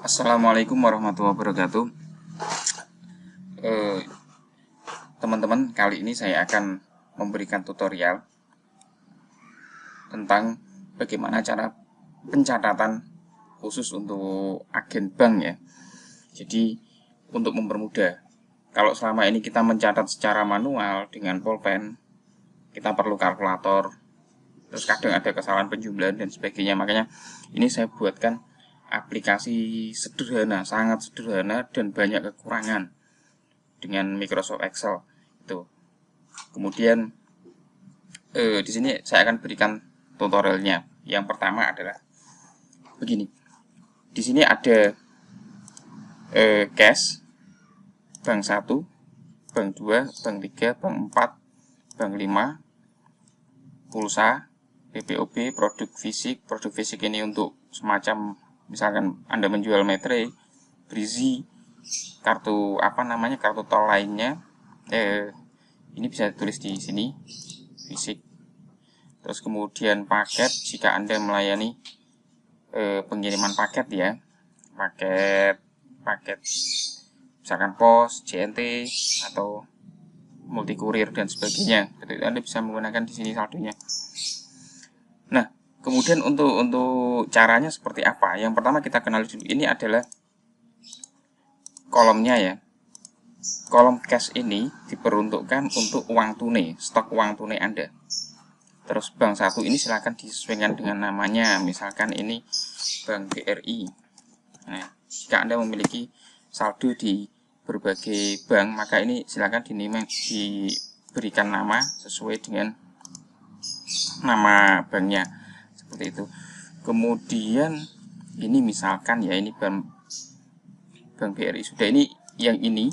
Assalamualaikum warahmatullahi wabarakatuh. Teman-teman, kali ini saya akan memberikan tutorial tentang bagaimana cara pencatatan khusus untuk agen bank ya. Jadi untuk mempermudah, kalau selama ini kita mencatat secara manual dengan pulpen, kita perlu kalkulator, terus kadang ada kesalahan penjumlahan dan sebagainya. Makanya ini saya buatkan aplikasi sederhana, sangat sederhana dan banyak kekurangan dengan Microsoft Excel itu. Kemudian di sini saya akan berikan tutorialnya. Yang pertama adalah begini. Di sini ada cash, bank 1, bank 2, bank 3, bank 4, bank 5, pulsa, PPOB, produk fisik. Produk fisik ini untuk semacam misalkan Anda menjual metre, brizi, kartu kartu tol lainnya. Ini bisa ditulis di sini, fisik. Terus kemudian paket, jika Anda melayani pengiriman paket ya, paket misalkan pos, JNT atau multi kurir dan sebagainya. Jadi Anda bisa menggunakan di sini saldonya. Nah, kemudian untuk caranya seperti apa? Yang pertama kita kenali dulu. Ini adalah kolomnya ya. Kolom cash ini diperuntukkan untuk uang tunai, stok uang tunai Anda. Terus bank 1 ini silahkan disesuaikan dengan namanya. Misalkan ini Bank BRI. Nah, jika Anda memiliki saldo di berbagai bank, maka ini silahkan diberikan nama sesuai dengan nama banknya, seperti itu. Kemudian ini misalkan ya, ini bank BRI sudah, ini yang ini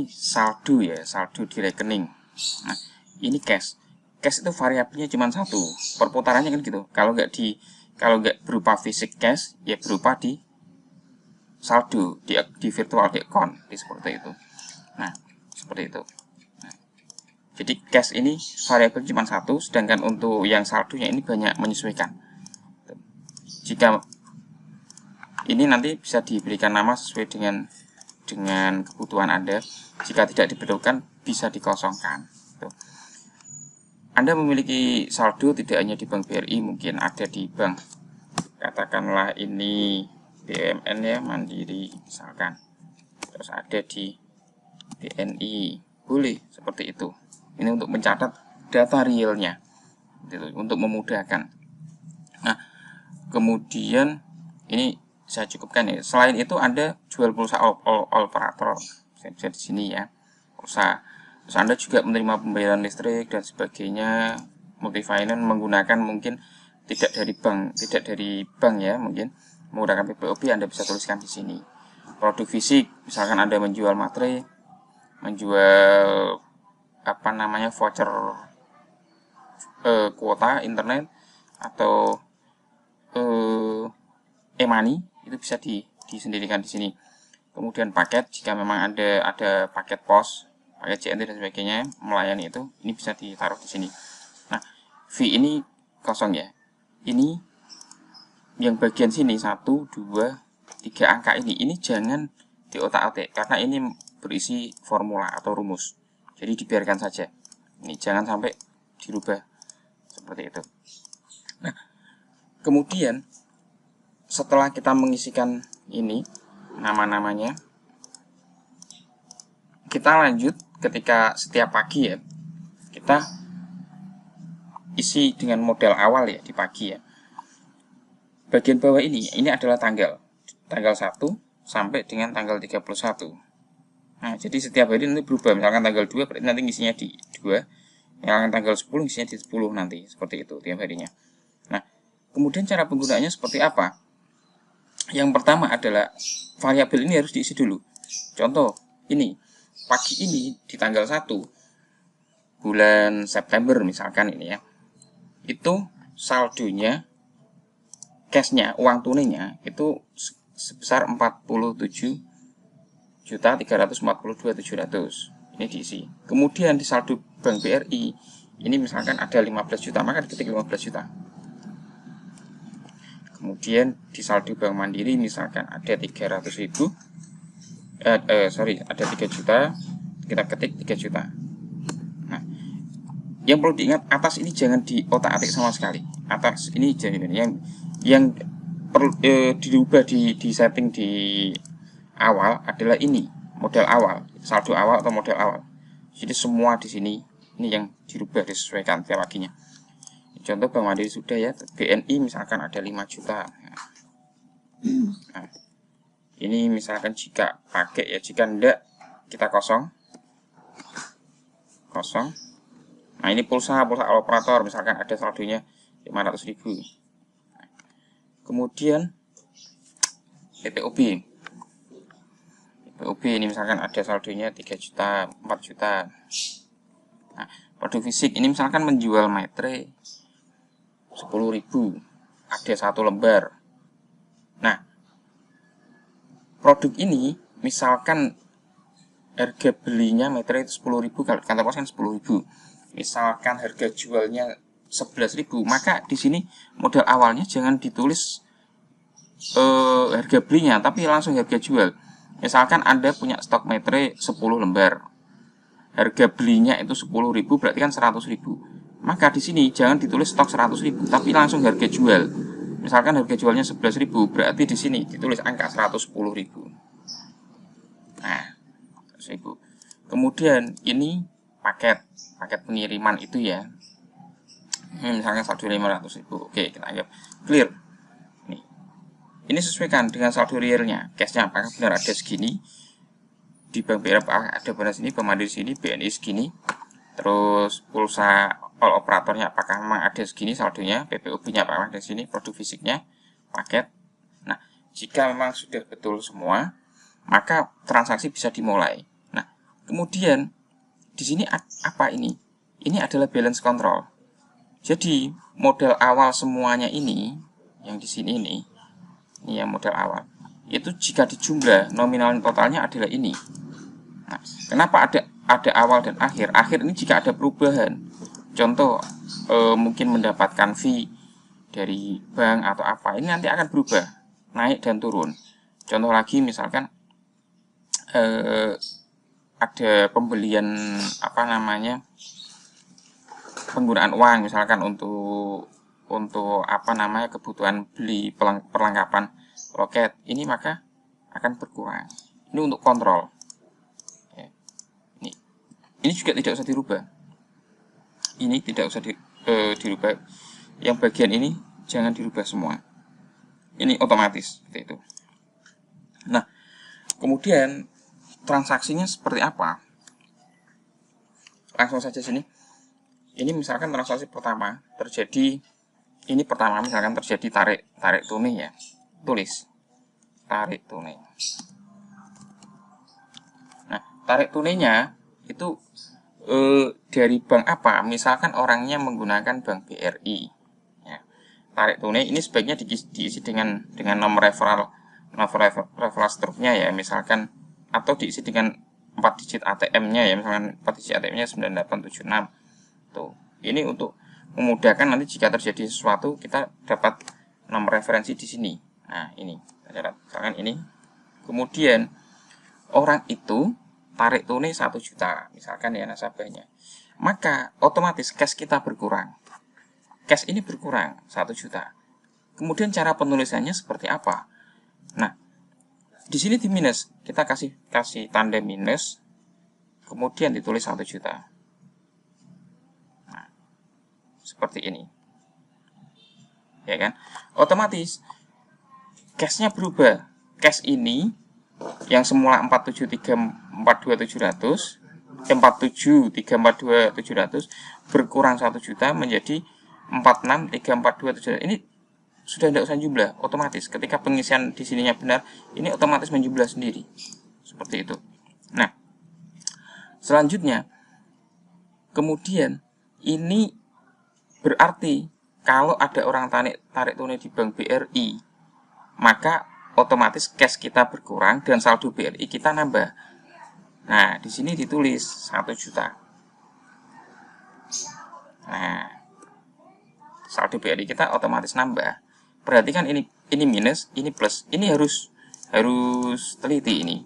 saldo ya, saldo di rekening. Nah, ini cash itu variabelnya cuma satu, perputarannya kan gitu. Kalau nggak berupa fisik cash, ya berupa di saldo di virtual di account, seperti itu. Nah, seperti itu. Jadi cash ini variabel cuma satu, sedangkan untuk yang saldonya ini banyak menyesuaikan. Jika ini nanti bisa diberikan nama sesuai dengan kebutuhan Anda. Jika tidak diperlukan, bisa dikosongkan. Anda memiliki saldo tidak hanya di Bank BRI, mungkin ada di bank, katakanlah ini BUMN ya, Mandiri misalkan. Terus ada di BNI, boleh seperti itu. Ini untuk mencatat data realnya, gitu, untuk memudahkan. Nah, kemudian ini saya cukupkan ya. Selain itu Anda jual pulsa all operator, bisa di sini ya, pulsa. Terus Anda juga menerima pembayaran listrik dan sebagainya, multi finance menggunakan mungkin tidak dari bank ya, mungkin menggunakan PPOB, Anda bisa tuliskan di sini. Produk fisik, misalkan Anda menjual materai, menjual voucher kuota internet atau e-money, itu bisa disendirikan di sini. Kemudian paket, jika memang ada paket pos, paket JNT dan sebagainya melayani itu, ini bisa ditaruh di sini. Nah, fee ini kosong ya. Ini yang bagian sini 1, 2, 3 angka ini jangan diotak-atik karena ini berisi formula atau rumus. Jadi dibiarkan saja. Ini jangan sampai dirubah seperti itu. Nah, kemudian setelah kita mengisikan ini nama-namanya, kita lanjut ketika setiap pagi ya, kita isi dengan model awal ya di pagi ya. Bagian bawah ini adalah tanggal 1 sampai dengan tanggal 31. Nah, jadi setiap hari nanti berubah. Misalkan tanggal 2 berarti nanti ngisinya di 2. Misalkan tanggal 10 ngisinya di 10 nanti. Seperti itu tiap harinya. Nah, kemudian cara penggunaannya seperti apa? Yang pertama adalah variabel ini harus diisi dulu. Contoh, ini pagi ini di tanggal 1 bulan September misalkan ini ya. Itu saldonya, cashnya, uang tunainya itu sebesar 47.342.700. Ini diisi. Kemudian di saldo Bank BRI ini misalkan ada 15 juta, maka diketik 15 juta. Kemudian di saldo Bank Mandiri misalkan ada 300.000, ada 3 juta, kita ketik 3 juta. Nah, yang perlu diingat, atas ini jangan diotak-atik sama sekali. Atas ini yang perlu dirubah di setting di awal adalah ini, modal awal, saldo awal atau modal awal. Jadi semua di sini ini yang dirubah, disesuaikan tiap paginya. Contoh Bank Mandiri sudah ya, BNI misalkan ada 5 juta. Nah, ini misalkan jika pakai ya, jika enggak kita kosong. Nah, ini pulsa operator misalkan ada saldonya 500.000. Kemudian PPOB ini misalkan ada saldonya 3 juta, 4 juta. Nah, produk fisik ini misalkan menjual matre 10.000, ada 1 lembar. Nah, produk ini misalkan harga belinya meter itu 10.000, kalau kantor pos kan 10.000. Misalkan harga jualnya 11.000, maka di sini modal awalnya jangan ditulis harga belinya, tapi langsung harga jual. Misalkan Anda punya stok meter 10 lembar. Harga belinya itu 10.000, berarti kan 100.000. Maka di sini jangan ditulis stok 100.000, tapi langsung harga jual. Misalkan harga jualnya 11.000, berarti di sini ditulis angka 110.000. Nah, 100.000. Kemudian ini paket pengiriman itu ya. Misalkan saldo 500.000. Oke, kita anggap clear. Ini sesuaikan dengan saldo realnya. Cashnya apakah benar ada segini? Di Bank BRI ada benar sini, Bank Mandiri sini, BNI segini. Terus pulsa all operatornya apakah memang ada segini saldonya, PPOB-nya apakah ada sini, produk fisiknya, paket. Nah, jika memang sudah betul semua, maka transaksi bisa dimulai. Nah, kemudian di sini apa ini? Ini adalah balance control. Jadi modal awal semuanya ini, yang di sini ini yang modal awal. Itu jika dijumlah nominal totalnya adalah ini. Nah, kenapa ada awal dan akhir? Akhir ini jika ada perubahan. Contoh mungkin mendapatkan fee dari bank atau apa, ini nanti akan berubah, naik dan turun. Contoh lagi misalkan ada pembelian penggunaan uang misalkan untuk kebutuhan beli perlengkapan roket, ini maka akan berkurang. Ini untuk kontrol. Ini juga tidak usah dirubah. Ini tidak usah dirubah. Yang bagian ini jangan dirubah semua. Ini otomatis seperti itu. Nah, kemudian transaksinya seperti apa? Langsung saja sini. Ini misalkan transaksi pertama terjadi. Ini pertama misalkan terjadi tarik tunai ya. Tulis tarik tunai. Nah, tarik tunainya itu dari bank apa? Misalkan orangnya menggunakan Bank BRI. Ya. Tarik tunai ini sebaiknya diisi dengan nomor referral struknya ya, misalkan, atau diisi dengan 4 digit ATM-nya ya, misalkan 4 digit ATM-nya 9876. Tuh, ini untuk memudahkan nanti jika terjadi sesuatu kita dapat nomor referensi di sini. Nah, ini misalkan ini. Kemudian orang itu tarik tunai 1 juta, misalkan ya nasabahnya. Maka otomatis cash kita berkurang. Cash ini berkurang 1 juta. Kemudian cara penulisannya seperti apa? Nah, di sini di minus, kita kasih tanda minus, kemudian ditulis 1 juta. Nah, seperti ini. Ya kan? Otomatis cashnya berubah. Cash ini yang semula 47.342.700 berkurang 1 juta menjadi 46.342.700. Ini sudah tidak usah jumlah, otomatis ketika pengisian di sininya benar, ini otomatis menjumlah sendiri. Seperti itu. Nah, selanjutnya kemudian ini berarti kalau ada orang tarik tunai di Bank BRI, maka otomatis cash kita berkurang dan saldo BRI kita nambah. Nah, di sini ditulis 1 juta. Nah, saldo BRI kita otomatis nambah. perhatikan ini minus, ini plus. Ini harus teliti ini.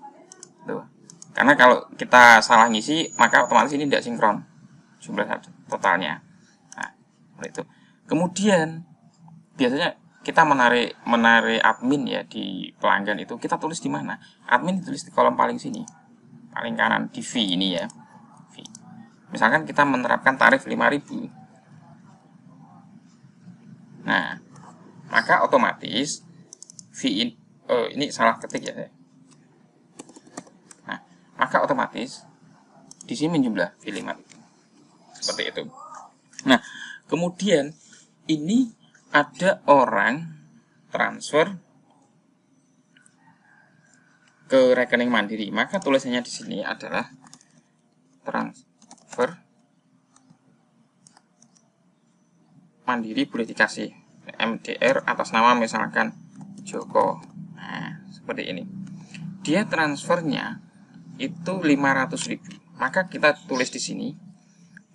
Tuh. Karena kalau kita salah ngisi, maka otomatis ini tidak sinkron jumlah totalnya. Nah, seperti itu. Kemudian biasanya kita menarik admin ya di pelanggan itu, kita tulis di mana? Admin ditulis di kolom paling sini, paling kanan di fee ini ya. Fee. Misalkan kita menerapkan tarif 5.000. Nah, maka otomatis fee ini salah ketik ya. Nah, maka otomatis di sini menjumlah fee 5.000. Seperti itu. Nah, kemudian ini ada orang transfer ke rekening Mandiri, maka tulisannya di sini adalah transfer Mandiri, boleh dikasih MDR atas nama misalkan Joko. Nah, seperti ini. Dia transfernya itu 500.000. Maka kita tulis di sini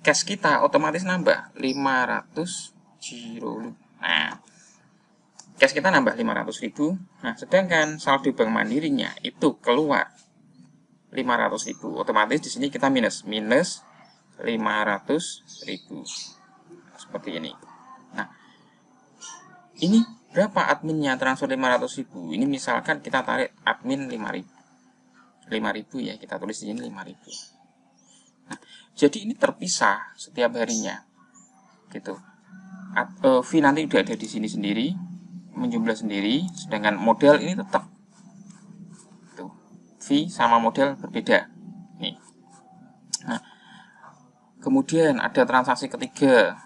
cash kita otomatis nambah 500 giro. Nah, cash kita nambah 500.000. Nah, sedangkan saldo Bank Mandirinya itu keluar 500.000. Otomatis di sini kita minus 500.000. Seperti ini. Nah, ini berapa adminnya transfer 500.000? Ini misalkan kita tarik admin 5.000 ya, kita tulis di sini 5.000. Nah, jadi ini terpisah setiap harinya, gitu. Fee nanti udah ada di sini sendiri, menjumlah sendiri, sedangkan model ini tetap. Tuh, fee sama model berbeda. Nih. Nah, kemudian ada transaksi ketiga.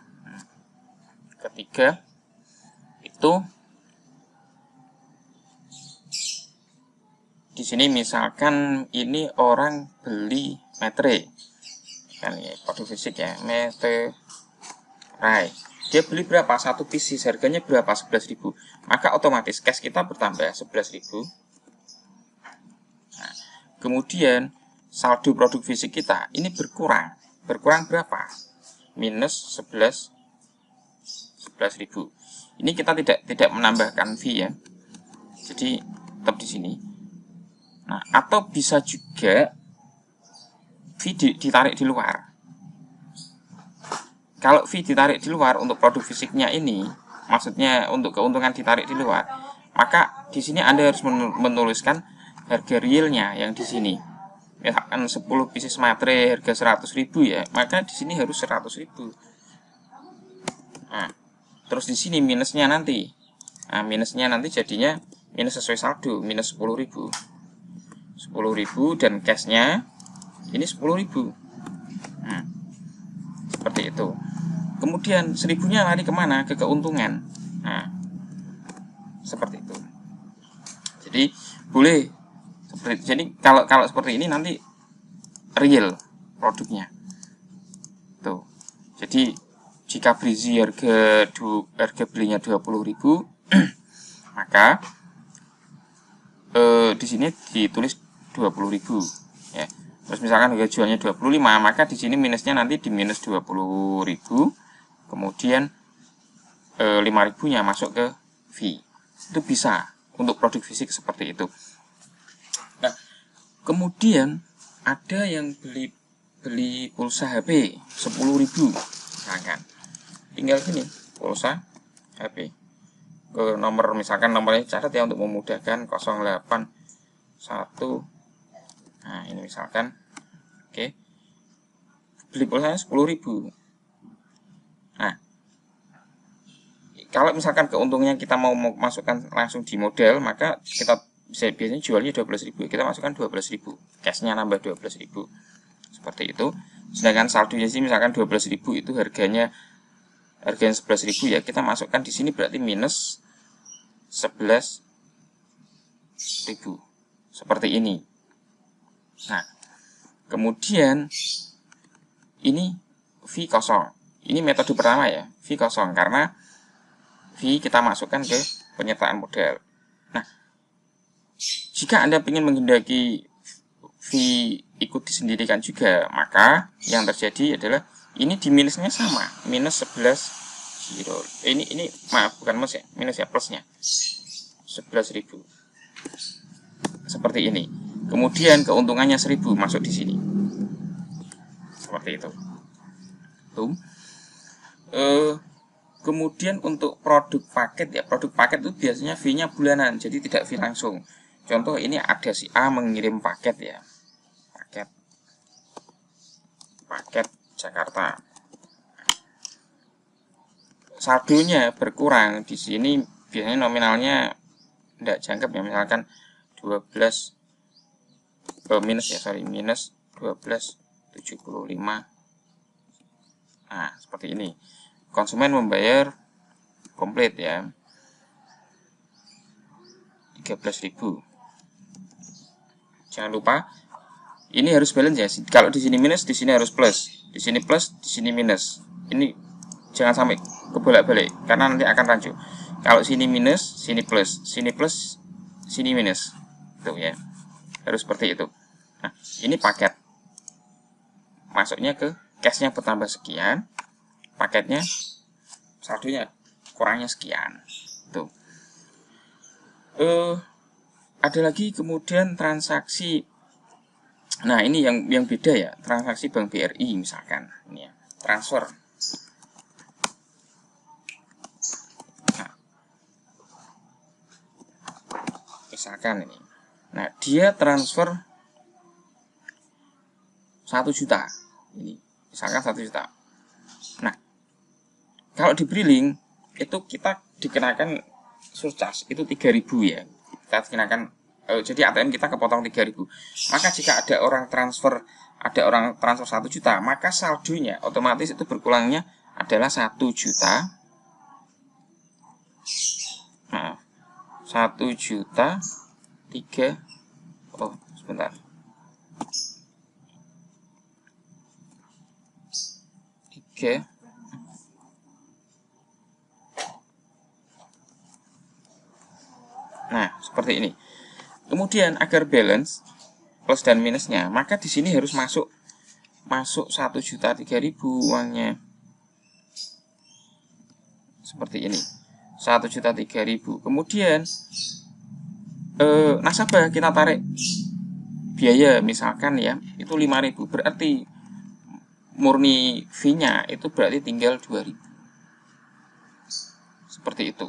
Ketiga itu di sini misalkan ini orang beli metre, kan ya, produk fisik ya, meterai. Dia beli berapa? Satu pieces, harganya berapa? 11.000. Maka otomatis cash kita bertambah 11.000. Nah, kemudian saldo produk fisik kita ini berkurang. Berkurang berapa? Minus 11.000. Ini kita tidak menambahkan fee ya. Jadi tetap di sini. Nah, atau bisa juga fee ditarik di luar. Kalau fee ditarik di luar untuk produk fisiknya ini, maksudnya untuk keuntungan ditarik di luar, maka di sini Anda harus menuliskan harga realnya yang di sini. Misalkan 10 pieces matre harga 100.000 ya, maka di sini harus 100.000. Nah, terus di sini minusnya nanti. Nah, minusnya nanti jadinya minus sesuai saldo, minus 10.000. 10.000 dan cashnya ini 10.000. Nah, seperti itu. Kemudian 1.000-nya lari kemana? Ke keuntungan. Nah, seperti itu. Jadi boleh seperti. Jadi kalau seperti ini nanti real produknya. Tuh. Jadi jika berisi harga belinya 20.000, maka di sini ditulis 20.000 ya. Terus misalkan harga jualnya 25, maka di sini minusnya nanti di minus 20.000. Kemudian 5.000-nya masuk ke fee. Itu bisa untuk produk fisik seperti itu. Nah, kemudian ada yang beli pulsa HP 10.000, misalkan. Tinggal gini, pulsa HP. Ke nomor, misalkan nomornya catat ya untuk memudahkan 081. Nah, ini misalkan. Oke. Beli pulsanya 10.000. Nah, kalau misalkan keuntungannya kita mau masukkan langsung di model, maka kita biasanya jualnya 12.000. Kita masukkan 12.000. Cashnya nambah 12.000. Seperti itu. Sedangkan saldonya sih misalkan 12.000 itu harganya 11.000 ya, kita masukkan di sini berarti minus 11.000. Seperti ini. Nah, kemudian ini fee kosong. Ini metode pertama ya, fee kosong, karena fee kita masukkan ke penyertaan modal. Nah, jika Anda ingin menghendaki fee ikut disendirikan juga, maka yang terjadi adalah ini di minusnya sama, minus 11 ini maaf, bukan minus ya, plusnya 11.000 seperti ini. Kemudian keuntungannya 1.000 masuk di sini seperti itu tuh. Kemudian untuk produk paket ya, produk paket itu biasanya fee-nya bulanan, jadi tidak fee langsung. Contoh ini ada si A mengirim paket ya, paket Jakarta, saldonya berkurang di sini, biasanya nominalnya tidak jangkep ya, misalkan 12 minus 12,75. Nah, seperti ini. Konsumen membayar komplit ya, 13.000. Jangan lupa ini harus balance ya. Kalau di sini minus, di sini harus plus. Di sini plus, di sini minus. Ini jangan sampai kebolak-balik karena nanti akan rancu. Kalau sini minus, sini plus, sini minus. Tuh ya. Harus seperti itu. Nah, ini paket. Masuknya ke cashnya bertambah sekian. Paketnya saldonya kurangnya sekian. Tuh. Ada lagi kemudian transaksi. Nah, ini yang beda ya, transaksi Bank BRI misalkan, ini ya, transfer. Nah, misalkan ini. Nah, dia transfer 1 juta. Ini, misalkan 1 juta. Nah, kalau di Briling itu kita dikenakan surcharge itu 3.000 ya. Kita dikenakan jadi ATM kita kepotong 3.000. Maka jika ada orang transfer 1 juta, maka saldonya otomatis itu berkurangnya adalah 1 juta. Nah, 1 juta 3. Oh, sebentar. 3. Nah, seperti ini. Kemudian agar balance plus dan minusnya, maka di sini harus masuk 1.300.000 uangnya. Seperti ini. 1.300.000. Kemudian nasabah kita tarik biaya misalkan ya, itu 5.000. Berarti murni fee-nya itu berarti tinggal 2.000. Seperti itu.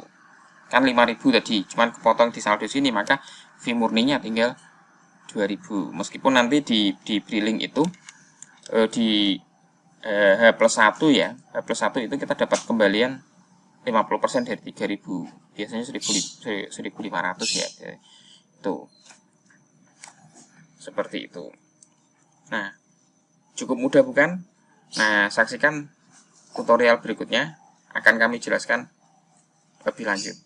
Kan 5.000 tadi, cuman kepotong di saldo sini, maka fee murninya tinggal 2.000. Meskipun nanti di Briling itu di H+1 ya, H+1 itu kita dapat kembalian 50% dari 3.000. Biasanya 1.500 ya. Itu. Seperti itu. Nah, cukup mudah bukan? Nah, saksikan tutorial berikutnya, akan kami jelaskan lebih lanjut.